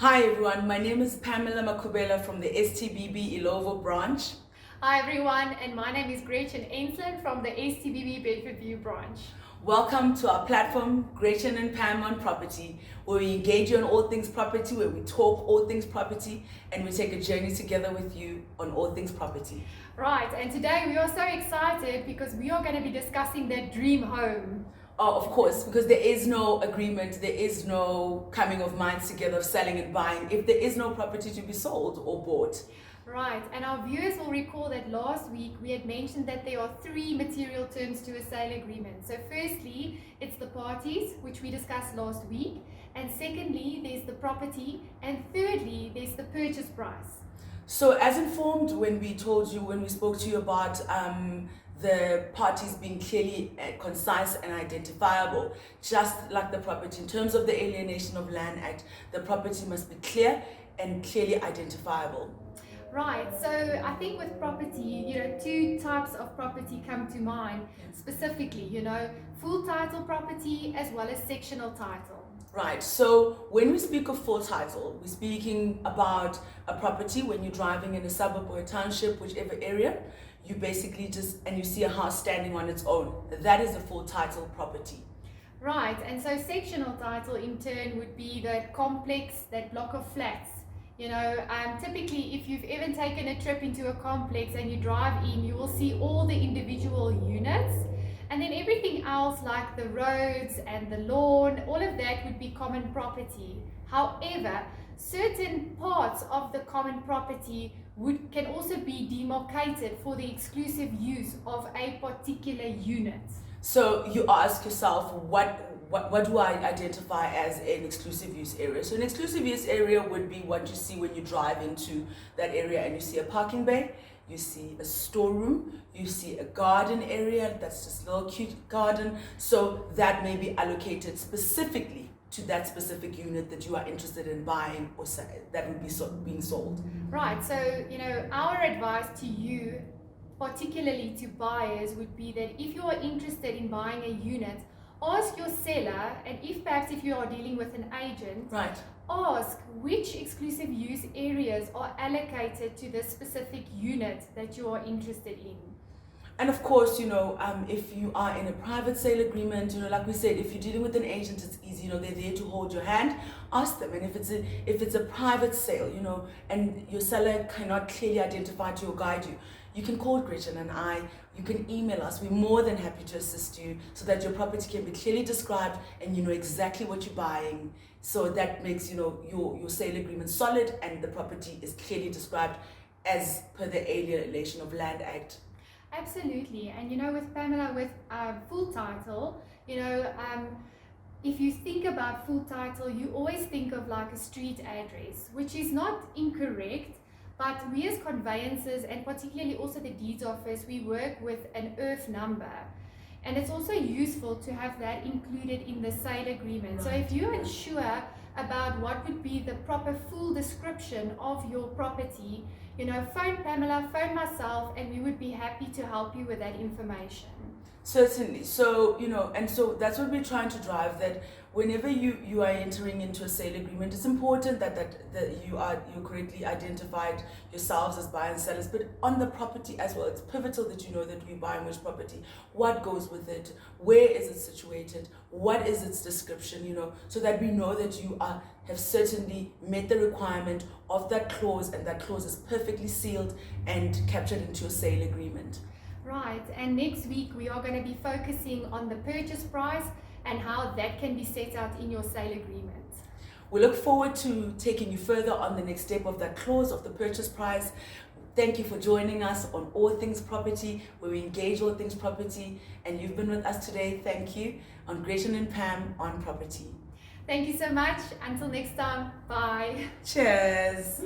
Hi everyone, my name is Pamela Makubela from the STBB Ilovo branch. Hi everyone, and my name is Gretchen Pam from the STBB Bedfordview branch. Welcome to our platform, Gretchen and Pam on Property, where we engage you on all things property, where we talk all things property, and we take a journey together with you on all things property. Right, and today we are so excited because we are going to be discussing that dream home. Oh, of course, because there is no agreement, there is no coming of minds together of selling and buying if there is no property to be sold or bought. Right, and our viewers will recall that last week we had mentioned that there are three material terms to a sale agreement. So firstly, it's the parties, which we discussed last week, and secondly, there's the property, and thirdly, there's the purchase price. So as informed when we spoke to you about the parties being clearly concise and identifiable, just like the property, in terms of the Alienation of Land Act, the property must be clear and clearly identifiable. Right, so I think with property, two types of property come to mind specifically, full title property as well as sectional title. Right, so when we speak of full title, we're speaking about a property when you're driving in a suburb or a township, whichever area, you basically you see a house standing on its own. That is a full title property. Right, and so sectional title in turn would be that complex, that block of flats. Typically if you've ever taken a trip into a complex and you drive in, you will see all the individual units, and then everything else like the roads and the lawn, all of that would be common property. However, certain parts of the common property can also be demarcated for the exclusive use of a particular unit. So you ask yourself, what do I identify as an exclusive use area? So an exclusive use area would be what you see when you drive into that area and you see a parking bay, you see a storeroom, you see a garden area, that's just a little cute garden. So that may be allocated specifically to that specific unit that you are interested in buying or that would be being sold. Right, so our advice to you, particularly to buyers, would be that if you are interested in buying a unit, ask your seller, and if you are dealing with an agent, right, ask which exclusive use areas are allocated to the specific unit that you are interested in. And of course, if you are in a private sale agreement, like we said, if you're dealing with an agent, it's easy, they're there to hold your hand, ask them. And if it's a private sale, and your seller cannot clearly identify to or guide you, you can call Gretchen and you can email us. We're more than happy to assist you so that your property can be clearly described and you know exactly what you're buying. So that makes, your sale agreement solid and the property is clearly described as per the Alienation of Land Act. Absolutely, and with Pamela, with full title, if you think about full title, you always think of like a street address, which is not incorrect, but we as conveyancers, and particularly also the deeds office, we work with an earth number. And it's also useful to have that included in the sale agreement. Right. So if you're unsure about what would be the proper full description of your property, phone Pamela, phone myself, and we would be happy to help you with that information. Certainly. So, and so that's what we're trying to drive, that whenever you are entering into a sale agreement, it's important that you correctly identified yourselves as buyers and sellers, but on the property as well. It's pivotal that you know that we're buying which property, what goes with it, where is it situated, what is its description, so that we know that you have certainly met the requirement of that clause, and that clause is perfectly sealed and captured into a sale agreement. Right, and next week we are going to be focusing on the purchase price and how that can be set out in your sale agreement. We look forward to taking you further on the next step of that clause of the purchase price. Thank you for joining us on All Things Property, where we engage all things property, and you've been with us today. Thank you on Gretchen and Pam on Property. Thank you so much. Until next time, bye. Cheers.